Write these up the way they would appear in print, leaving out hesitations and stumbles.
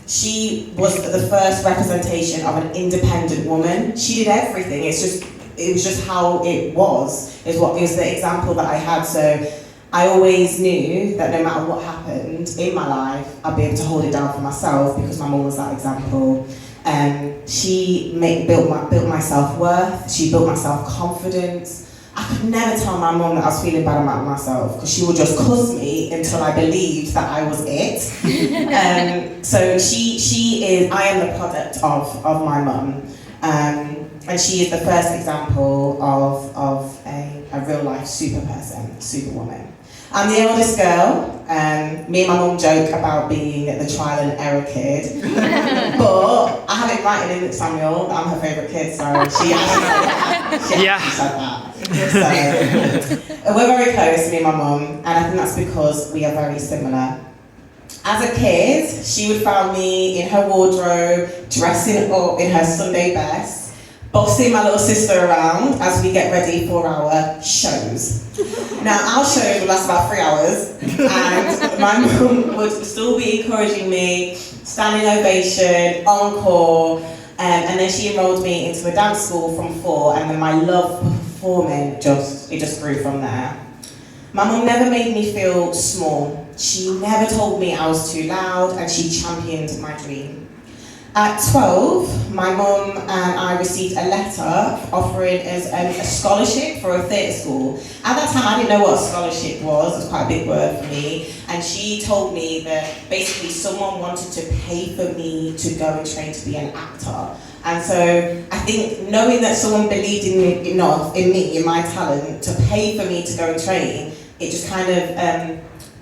she was the first representation of an independent woman. She did everything. It was just how it was. Is the example that I had. So I always knew that no matter what happened in my life, I'd be able to hold it down for myself because my mum was that example. She built my self-worth. She built my self-confidence. I could never tell my mum that I was feeling bad about myself because she would just cuss me until I believed that I was it. So I am the product of my mum. And she is the first example of a real life super person, superwoman. I'm the eldest girl. Me and my mum joke about being the trial and error kid. But I have it written in Samuel that I'm her favourite kid, so she actually said that. So, we're very close, me and my mum, and I think that's because we are very similar. As a kid, she would find me in her wardrobe, dressing up in her Sunday best, bossing my little sister around as we get ready for our shows. Now, our shows would last about 3 hours, and my mum would still be encouraging me, standing ovation, encore, and then she enrolled me into a dance school from 4, and then my love for performing just grew from there. My mum never made me feel small. She never told me I was too loud, and she championed my dream. At 12, my mum and I received a letter offering us a scholarship for a theatre school. At that time, I didn't know what a scholarship was. It was quite a big word for me. And she told me that basically someone wanted to pay for me to go and train to be an actor. And so I think knowing that someone believed in me enough, in my talent, to pay for me to go and train, it just kind of,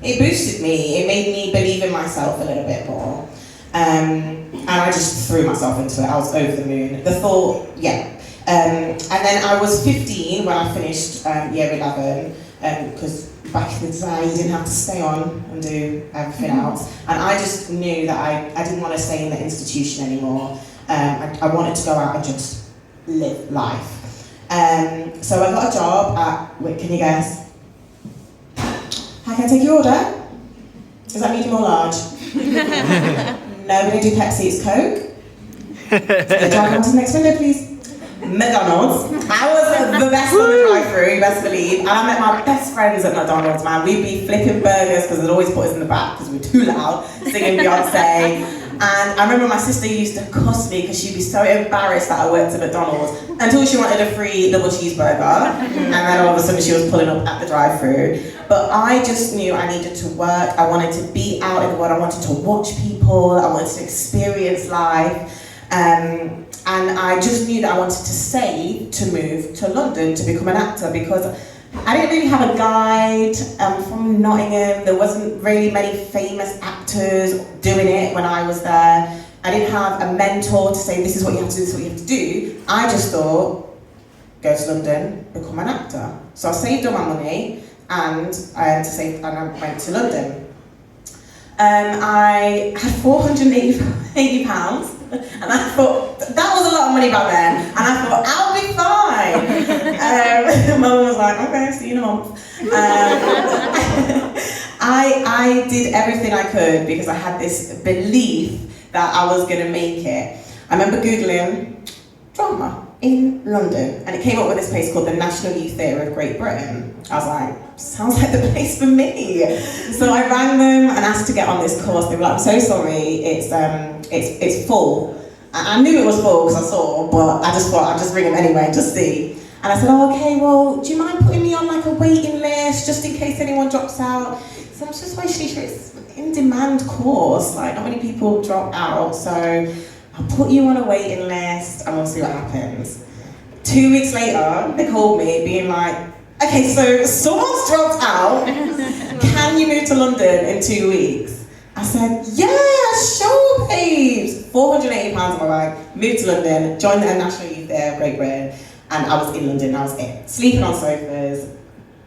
it boosted me. It made me believe in myself a little bit more. And I just threw myself into it. I was over the moon. The thought, and then I was 15 when I finished year 11, because back in the day you didn't have to stay on and do everything else. And I just knew that I didn't want to stay in the institution anymore. I wanted to go out and just live life. So I got a job at, wait, can you guess? How can I take your order? Is that medium or large? No, we don't do Pepsi, it's Coke. Drive on to the next window, please. McDonald's. I was the best on the drive-through, you best believe. And I met my best friends at McDonald's, man. We'd be flipping burgers because they'd always put us in the back because we were too loud, singing Beyonce. And I remember my sister used to cuss me because she'd be so embarrassed that I worked at McDonald's until she wanted a free double cheeseburger. And then all of a sudden she was pulling up at the drive-thru. But I just knew I needed to work. I wanted to be out in the world. I wanted to watch people. I wanted to experience life. And I just knew that I wanted to save to move to London to become an actor because I didn't really have a guide. From Nottingham. There wasn't really many famous actors doing it when I was there. I didn't have a mentor to say, this is what you have to do, this is what you have to do. I just thought, go to London, become an actor. So I saved all my money and I went to London. I had £480. And I thought, that was a lot of money back then. And I thought, I'll be fine. My mum was like, okay, see you in a month. I did everything I could because I had this belief that I was going to make it. I remember Googling drama in London, and it came up with this place called the National Youth Theatre of Great Britain. I was like, sounds like the place for me. So I rang them and asked to get on this course. They were like, I'm so sorry, it's full. I knew it was full because I saw, but I just thought I'd just ring them anyway and just see. And I said, oh, okay, well, do you mind putting me on like a waiting list just in case anyone drops out? So I was just waiting sure it's an in-demand course, like not many people drop out, so I'll put you on a waiting list and we'll see what happens. 2 weeks later, they called me being like, okay, so someone's dropped out, can you move to London in 2 weeks? I said, yeah, sure, babes. £480 on my bag, moved to London, joined the National Youth Theatre of Great Britain, and I was in London, that was it. Sleeping on sofas,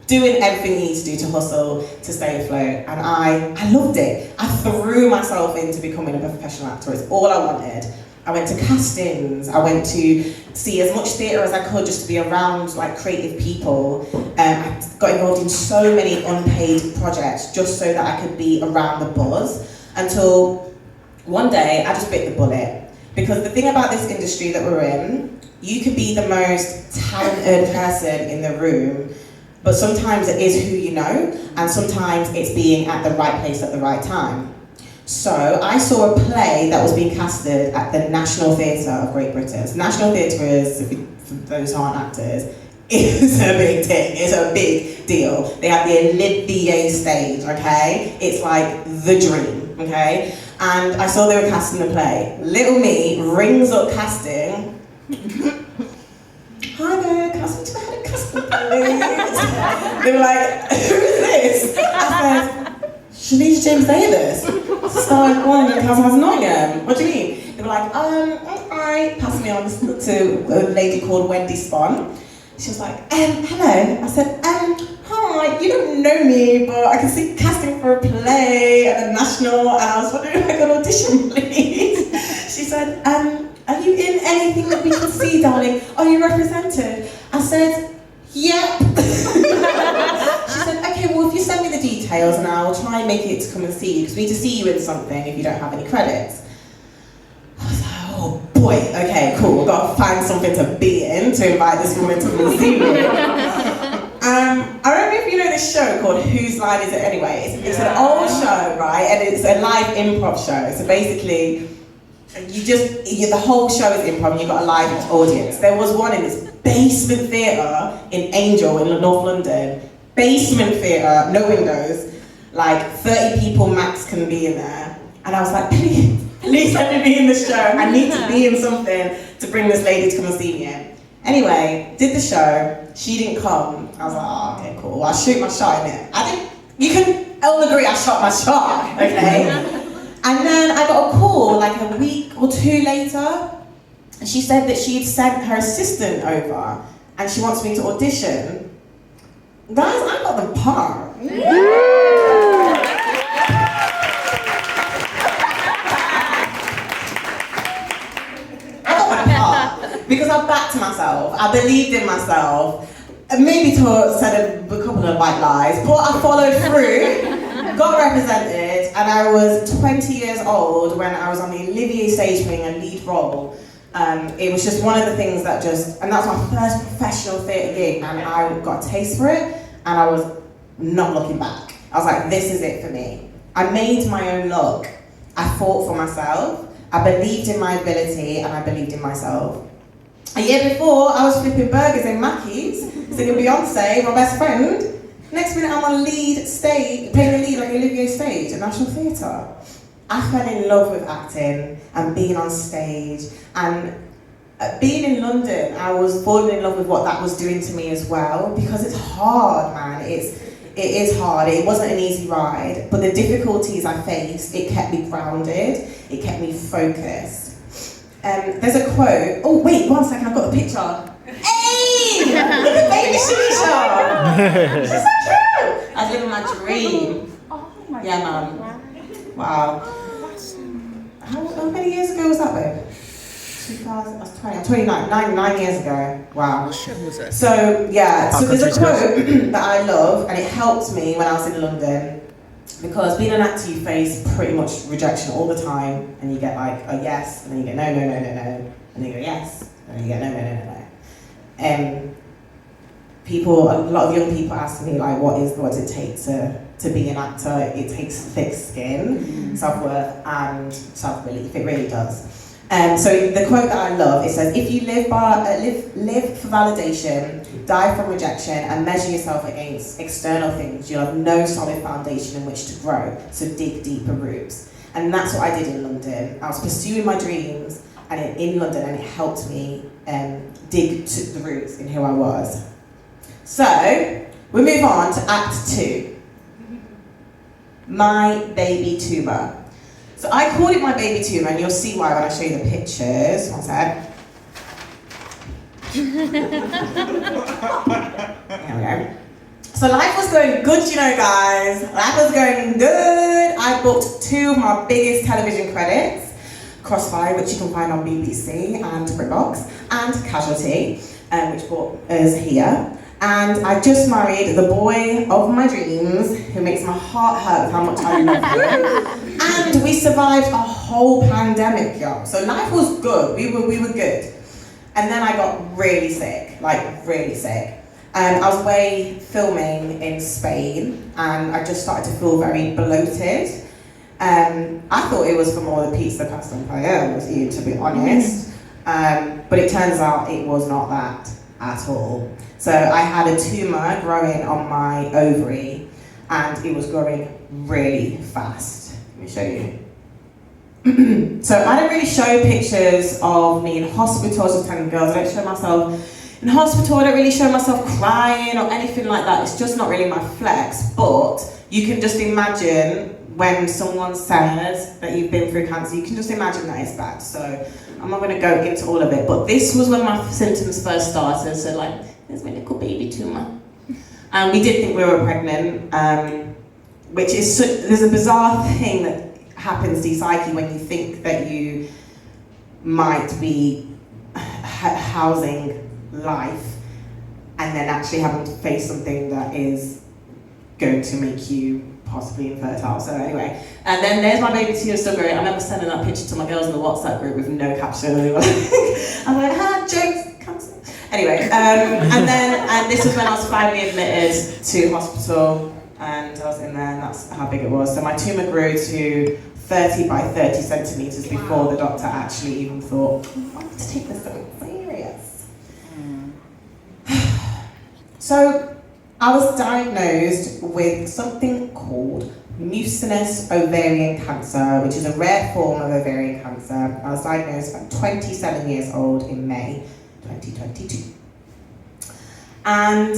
doing everything you need to do to hustle, to stay afloat, and I loved it. I threw myself into becoming a professional actor, it's all I wanted. I went to castings, I went to see as much theatre as I could just to be around like creative people. I got involved in so many unpaid projects just so that I could be around the buzz until one day I just bit the bullet. Because the thing about this industry that we're in, you could be the most talented person in the room, but sometimes it is who you know, and sometimes it's being at the right place at the right time. So I saw a play that was being casted at the National Theatre of Great Britain. So National Theatre is, for those who aren't actors, is a big thing, it's a big deal. They have the Olivier stage, okay? It's like the dream, okay? And I saw they were casting the play. Little me rings up casting. Hi there, can I speak to the head of casting, please? They were like, who's this? I said, Shanice James Davis, starring one in Castle of Nottingham. What do you mean? They were like, alright, pass me on to a lady called Wendy Spon. She was like, hello. I said, hi, you don't know me, but I can see casting for a play at the National, and I was wondering if I could audition, please. She said, are you in anything that we can see, darling? Are you represented? I said, yep. She said, okay, well, if you send me the details, and I'll try and make it to come and see you, because we need to see you in something if you don't have any credits. I was like, oh boy, okay, cool, we've got to find something to be in to invite this woman to come and see me. I don't know if you know this show called Whose Line Is It Anyway? It's an old show, right? And it's a live improv show. So basically, the whole show is improv and you've got a live audience. There was one in this basement theatre in Angel in North London. Basement theatre, no windows, like 30 people max can be in there. And I was like, please let me be in the show. I need to be in something to bring this lady to come and see me in. Anyway, did the show, she didn't come. I was like, oh, okay, cool, well, I'll shoot my shot in it. You can all agree I shot my shot, okay? And then I got a call like a week or two later, and she said that she had sent her assistant over, and she wants me to audition. Guys, I got the part. Because I backed myself, I believed in myself, maybe said a couple of white lies, but I followed through, got represented, and I was 20 years old when I was on the Olivier stage playing a lead role. It was just one of the things that and that was my first professional theatre gig, and I got a taste for it, and I was not looking back. I was like, this is it for me. I made my own luck. I fought for myself, I believed in my ability, and I believed in myself. A year before, I was flipping burgers in Mackey's, singing Beyonce, my best friend. Next minute, I'm on lead stage, playing the lead on Olivier stage at National Theatre. I fell in love with acting and being on stage. And being in London, I was falling in love with what that was doing to me as well, because it's hard, man. It is hard. It wasn't an easy ride, but the difficulties I faced, it kept me grounded, it kept me focused. There's a quote. Oh wait, 1 second, I've got the picture. Hey! Look at baby Shisha! She's so cute! I was living my dream. Oh my God. Yeah, man. Wow. How many years ago was that, babe? 2000, I was 20, I'm 29, 9 years ago. Wow. What show was it? So, yeah, so there's a quote that I love, and it helped me when I was in London. Because being an actor, you face pretty much rejection all the time, and you get like a yes, and then you get no, and then you go yes, and then you get no. People, a lot of young people ask me like, what does it take to be an actor? It takes thick skin, self-worth, and self-belief. It really does. So the quote that I love, it says, if you live for validation, die from rejection, and measure yourself against external things, you'll have no solid foundation in which to grow, so dig deeper roots. And that's what I did in London. I was pursuing my dreams and in London, and it helped me dig to the roots in who I was. So, we move on to Act 2. My baby tumour. So I called it my baby tumour, and you'll see why when I show you the pictures. One sec. There we go. So life was going good, you know, guys. Life was going good. I booked 2 of my biggest television credits, Crossfire, which you can find on BBC and BritBox, and Casualty, which brought us here. And I just married the boy of my dreams, who makes my heart hurt with how much I love him. And we survived a whole pandemic, y'all. So life was good. We were good. And then I got really sick, like really sick. I was away filming in Spain, and I just started to feel very bloated. I thought it was from all the pizza, pasta, and paella I was eating, to be honest. But it turns out it was not that at all. So I had a tumour growing on my ovary, and it was growing really fast. Let me show you. So I don't really show pictures of me in hospital. I was just telling girls, I don't show myself in hospital. I don't really show myself crying or anything like that. It's just not really my flex. But you can just imagine when someone says that you've been through cancer, you can just imagine that it's bad. So I'm not going to go into all of it. But this was when my symptoms first started. So like, there's my little baby tumour. And we did think we were pregnant, which is, there's a bizarre thing that happens to your psyche when you think that you might be housing life and then actually having to face something that is going to make you possibly infertile. So anyway, and then there's my baby tear still growing. I remember sending that picture to my girls in the WhatsApp group with no caption. And they were like, I'm like, jokes, cancer. Anyway, and this was when I was finally admitted to hospital, and I was in there, and that's how big it was. So my tumour grew to 30 by 30 centimetres before the doctor actually even thought, I want to take this so serious. So I was diagnosed with something called mucinous ovarian cancer, which is a rare form of ovarian cancer. I was diagnosed at 27 years old in May 2022. And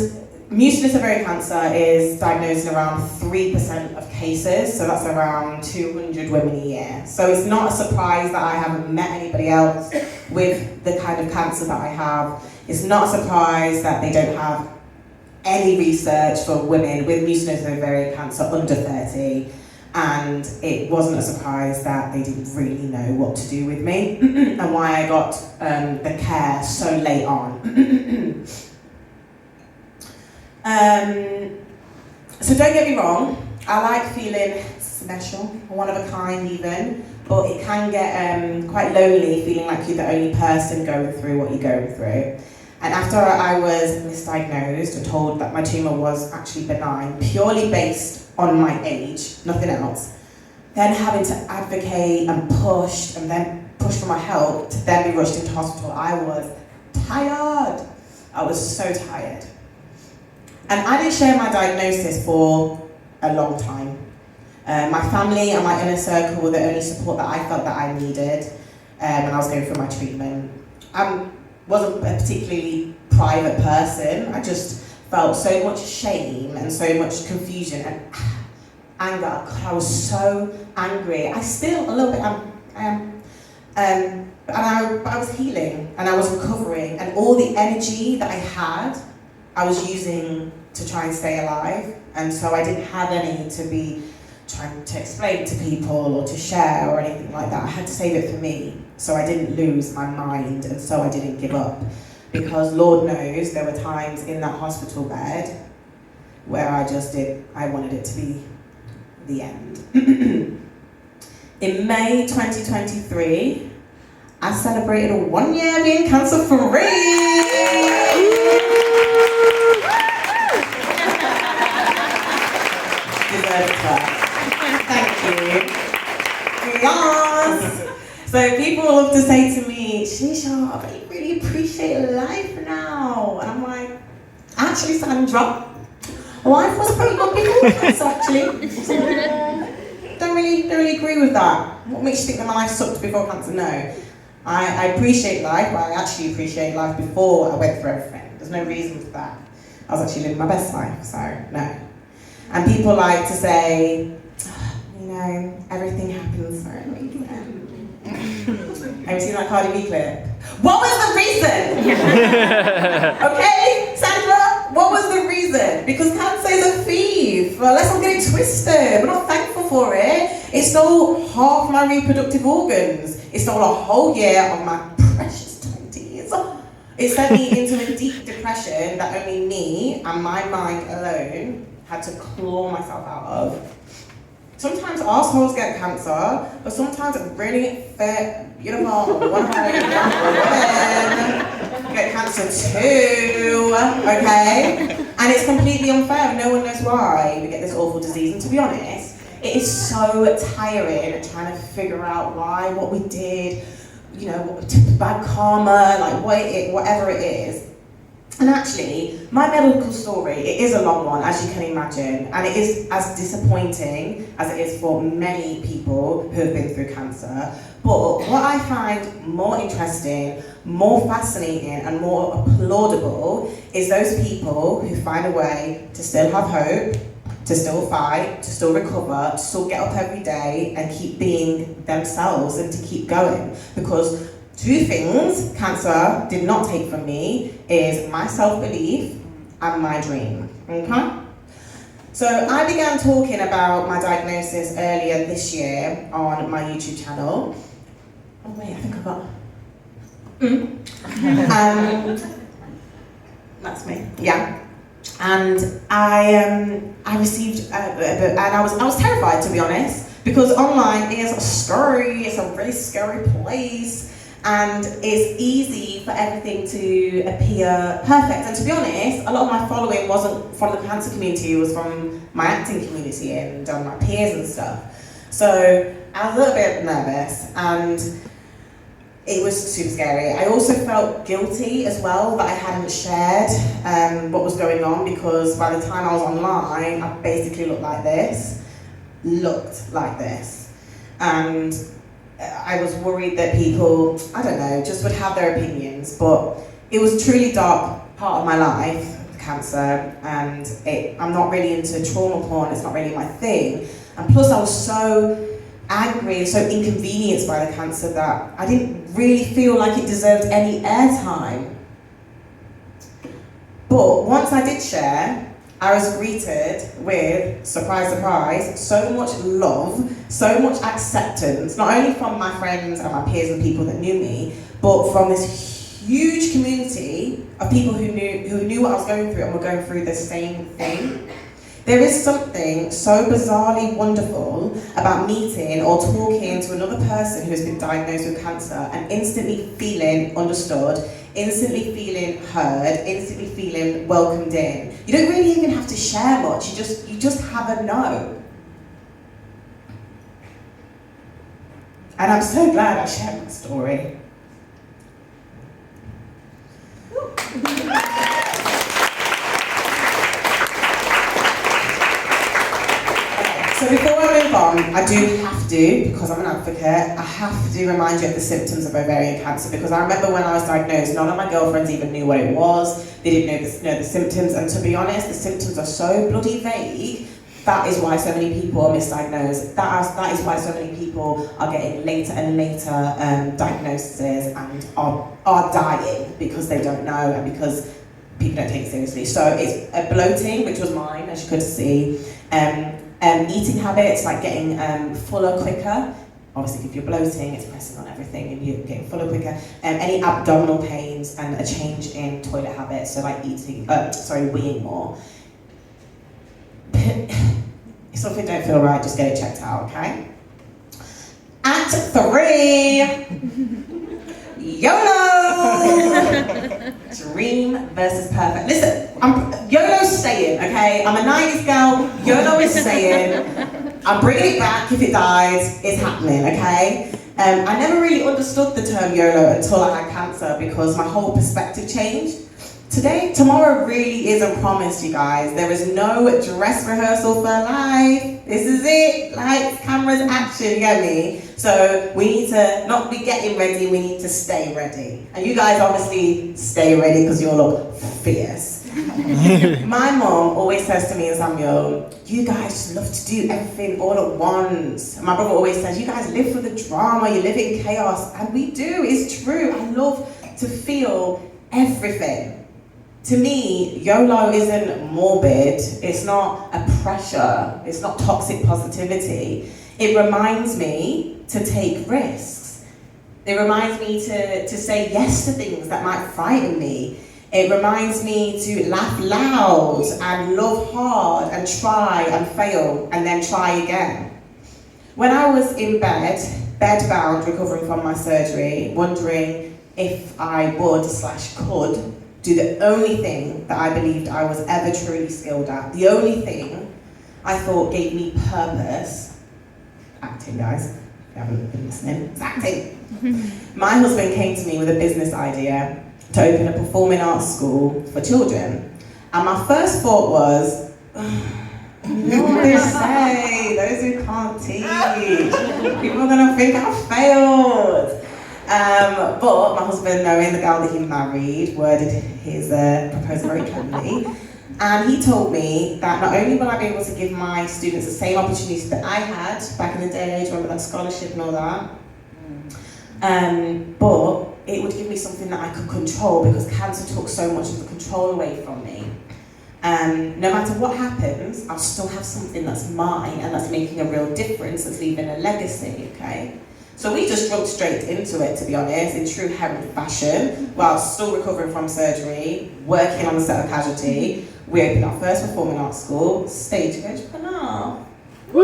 mucinous ovarian cancer is diagnosed in around 3% of cases, so that's around 200 women a year. So it's not a surprise that I haven't met anybody else with the kind of cancer that I have. It's not a surprise that they don't have any research for women with mucinous ovarian cancer under 30. And it wasn't a surprise that they didn't really know what to do with me and why I got the care so late on. So don't get me wrong, I like feeling special, one of a kind even, but it can get quite lonely feeling like you're the only person going through what you're going through. And after I was misdiagnosed and told that my tumour was actually benign, purely based on my age, nothing else, then having to advocate and push for my help to then be rushed into hospital, I was tired. I was so tired. And I didn't share my diagnosis for a long time. My family and my inner circle were the only support that I felt that I needed when I was going through my treatment. I wasn't a particularly private person. I just felt so much shame and so much confusion and anger. I was so angry. I still a little bit am. But I was healing and I was recovering, and all the energy that I had, I was using to try and stay alive. And so I didn't have any to be trying to explain to people or to share or anything like that. I had to save it for me, so I didn't lose my mind, and so I didn't give up. Because Lord knows there were times in that hospital bed where I wanted it to be the end. In May 2023, I celebrated 1 year being cancer-free. Thank you. Yes. So people love to say to me, Shanisha, I really appreciate life now. And I'm like, actually, Sandra, life was pretty good before cancer, actually. Don't really agree with that. What makes you think that my life sucked before cancer? No. I appreciate life, but I actually appreciate life before I went through everything. There's no reason for that. I was actually living my best life, so no. And people like to say, everything happens for a reason. Have you seen that Cardi B clip? What was the reason? Okay, Sandra, what was the reason? Because cancer is a thief. Well, let's not get it twisted. We're not thankful for it. It stole half my reproductive organs. It stole a whole year of my precious 20s. It sent me into a deep depression that only me and my mind alone had to claw myself out of. Sometimes assholes get cancer, but sometimes really fit, beautiful women get cancer too, okay? And it's completely unfair, no one knows why we get this awful disease. And to be honest, it is so tiring trying to figure out why, what we did, you know, bad karma, like whatever it is. And actually, my medical story, it is a long one, as you can imagine, and it is as disappointing as it is for many people who have been through cancer. But what I find more interesting, more fascinating, and more applaudable is those people who find a way to still have hope, to still fight, to still recover, to still get up every day and keep being themselves and to keep going. Because two things cancer did not take from me is my self-belief and my dream, okay? So I began talking about my diagnosis earlier this year on my YouTube channel. Oh wait, I think I got... That's me, yeah. And I received, and I was terrified, to be honest, because online is scary, it's a really scary place, and it's easy for everything to appear perfect. And to be honest, a lot of my following wasn't from the cancer community, it was from my acting community and my peers and stuff. So I was a little bit nervous, and it was super scary. I also felt guilty as well that I hadn't shared what was going on, because by the time I was online, I basically looked like this. And I was worried that people, I don't know, just would have their opinions, but it was a truly dark part of my life, cancer, and I'm not really into trauma porn, it's not really my thing. And plus I was so angry and so inconvenienced by the cancer that I didn't really feel like it deserved any airtime. But once I did share, I was greeted with, surprise, surprise, so much love, so much acceptance, not only from my friends and my peers and people that knew me, but from this huge community of people who knew what I was going through and were going through the same thing. There is something so bizarrely wonderful about meeting or talking to another person who has been diagnosed with cancer and instantly feeling understood, instantly feeling heard, instantly feeling welcomed in. You don't really even have to share much, you just have a no. And I'm so glad I shared my story. So before I move on, I do have to, because I'm an advocate, I have to remind you of the symptoms of ovarian cancer, because I remember when I was diagnosed, none of my girlfriends even knew what it was, they didn't know the symptoms, and to be honest, the symptoms are so bloody vague. That is why so many people are misdiagnosed. That is why so many people are getting later and later diagnoses and are dying because they don't know and because people don't take it seriously. So it's bloating, which was mine, as you could see. Eating habits, like getting fuller quicker. Obviously, if you're bloating, it's pressing on everything and you're getting fuller quicker. Any abdominal pains and a change in toilet habits, so like weeing more. If something don't feel right, just get it checked out, okay? Act 3, YOLO! Dream versus perfect. Listen, YOLO's staying, okay? I'm a 90s girl, YOLO is staying. I'm bringing it back. If it dies, it's happening, okay? I never really understood the term YOLO until I had cancer because my whole perspective changed. Tomorrow really isn't promised, you guys. There is no dress rehearsal for life. This is it. Lights, cameras, action, you get me? So we need to not be getting ready, we need to stay ready. And you guys obviously stay ready because you all look fierce. My mom always says to me and Samuel, you guys just love to do everything all at once. And my brother always says, you guys live for the drama, you live in chaos. And we do, it's true. I love to feel everything. To me, YOLO isn't morbid, it's not a pressure, it's not toxic positivity. It reminds me to take risks. It reminds me to say yes to things that might frighten me. It reminds me to laugh loud and love hard and try and fail and then try again. When I was in bed-bound, recovering from my surgery, wondering if I would/could do the only thing that I believed I was ever truly skilled at, the only thing I thought gave me purpose, acting, guys, if you haven't been listening, it's acting. My husband came to me with a business idea to open a performing arts school for children. And my first thought was, you know what they say, those who can't teach, people are gonna think I failed. But my husband, knowing the girl that he married, worded his proposal very cleverly. And he told me that not only will I be able to give my students the same opportunities that I had back in the day, do you remember that scholarship and all that? But it would give me something that I could control, because cancer took so much of the control away from me. No matter what happens, I'll still have something that's mine and that's making a real difference, that's leaving a legacy, okay? So we just jumped straight into it, to be honest, in true Heron fashion, while still recovering from surgery, working on the set of Casualty. We opened our first performing arts school, Stagecoach Penal. Woo!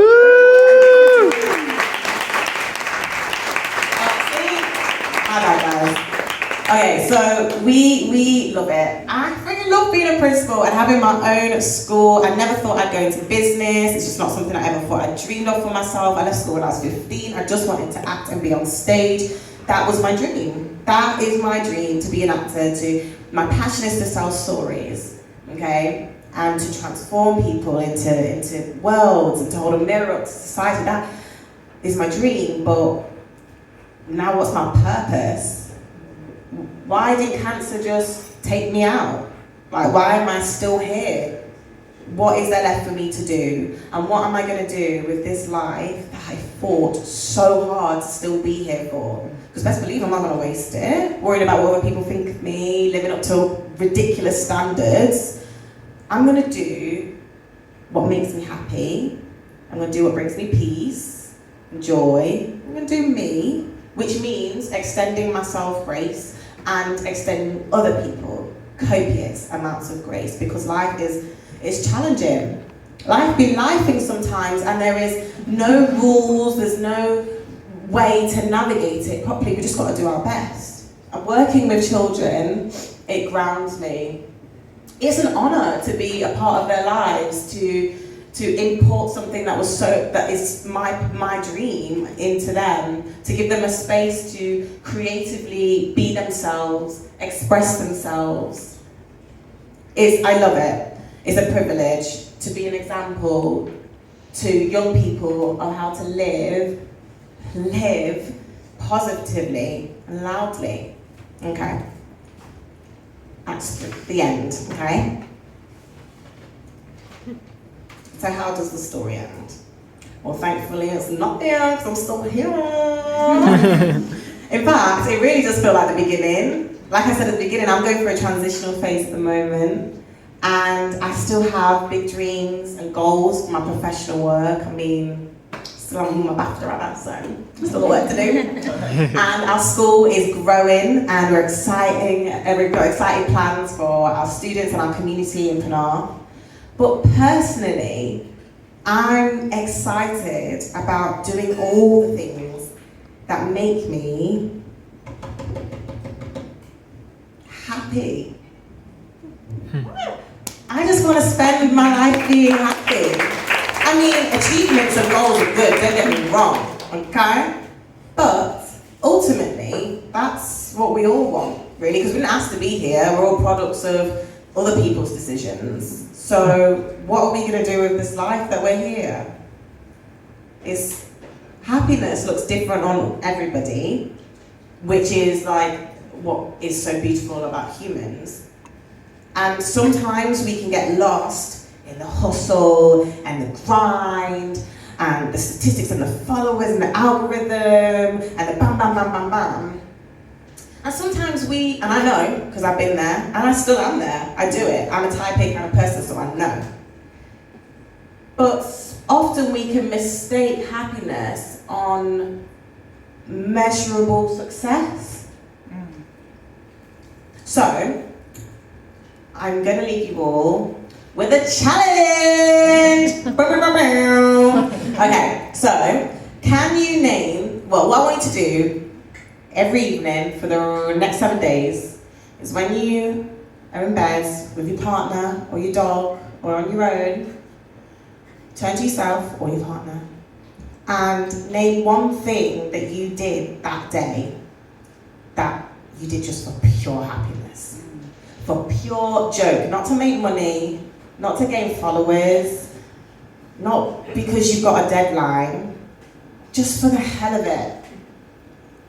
Hi guys. Okay, so we love it. I freaking love being a principal and having my own school. I never thought I'd go into business. It's just not something I ever thought I dreamed of for myself. I left school when I was 15. I just wanted to act and be on stage. That was my dream. That is my dream, to be an actor. My passion is to tell stories, okay? And to transform people into worlds and to hold a mirror up to society. That is my dream, but now what's my purpose? Why did cancer just take me out? Like, why am I still here? What is there left for me to do? And what am I going to do with this life that I fought so hard to still be here for? Because best believe I'm not going to waste it, worried about what other people think of me, living up to ridiculous standards. I'm going to do what makes me happy. I'm going to do what brings me peace and joy. I'm going to do me, which means extending myself grace and extending other people copious amounts of grace, because life is challenging. Life be lifing sometimes, and there is no rules, there's no way to navigate it properly. We just got to do our best. And working with children, it grounds me. It's an honor to be a part of their lives, to import something that is my dream into them, to give them a space to creatively be themselves, express themselves. I love it. It's a privilege to be an example to young people on how to live positively and loudly. Okay. That's the end, okay? So how does the story end? Well, thankfully it's not the end, because I'm still here. In fact, it really does feel like the beginning. Like I said at the beginning, I'm going through a transitional phase at the moment, and I still have big dreams and goals for my professional work. I mean, still on my BAFTA right now, so still work to do. And our school is growing, and we've got exciting plans for our students and our community in Penarth. But personally, I'm excited about doing all the things that make me happy. I just want to spend my life being happy. I mean, achievements and goals are good, don't get me wrong, okay? But ultimately, that's what we all want, really, because we didn't ask to be here. We're all products of other people's decisions. So what are we going to do with this life that we're here? Happiness looks different on everybody, which is like what is so beautiful about humans. And sometimes we can get lost in the hustle and the grind and the statistics and the followers and the algorithm and the bam, bam, bam, bam, bam. And sometimes and I know, because I've been there, and I still am there, I do it. I'm a type A kind of person, so I know. But often we can mistake happiness on measurable success. So, I'm going to leave you all with a challenge! Okay, so Can you name, well, what I want you to do every evening for the next 7 days is when you are in bed with your partner or your dog or on your own, turn to yourself or your partner and name one thing that you did that day that you did just for pure happiness, for pure joke, not to make money, not to gain followers, not because you've got a deadline, just for the hell of it.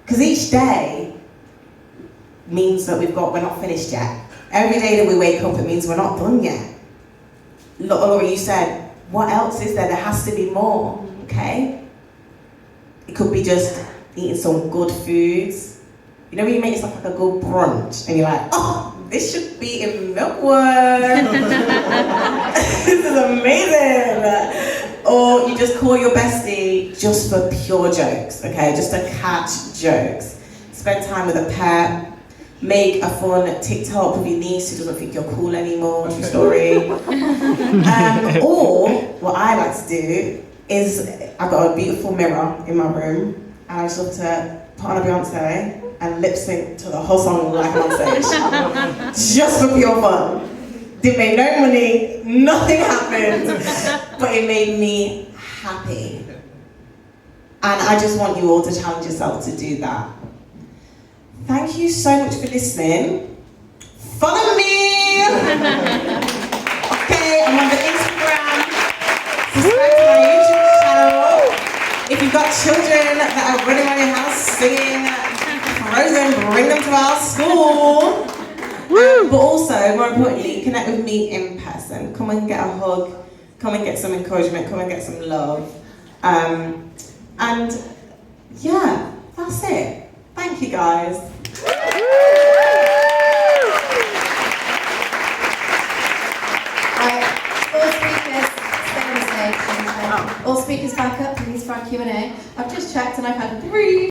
Because each day means that we're not finished yet. Every day that we wake up, it means we're not done yet. Laura, you said, what else is there? There has to be more, okay? It could be just eating some good foods. You know when you make yourself like a good brunch and you're like, oh, this should be in Milkwood. This is amazing. Or you just call your bestie just for pure jokes, okay? Just to catch jokes. Spend time with a pet. Make a fun TikTok with your niece who doesn't think you're cool anymore. True story. Or what I like to do is I've got a beautiful mirror in my room and I just love to put on a Beyonce and lip sync to the whole song like I'm on stage. Just for pure fun. Didn't make no money, nothing happened, but it made me happy. And I just want you all to challenge yourself to do that. Thank you so much for listening. Follow me! Okay, I'm on the Instagram. Subscribe to my YouTube channel. If you've got children that are running around your house singing Frozen, bring them to our school. But also, more importantly, connect with me in person. Come and get a hug. Come and get some encouragement. Come and get some love. And yeah, that's it. Thank you, guys. Right, all speakers, stay on the stage. All speakers back up, please, for our Q&A. I've just checked and I've had 3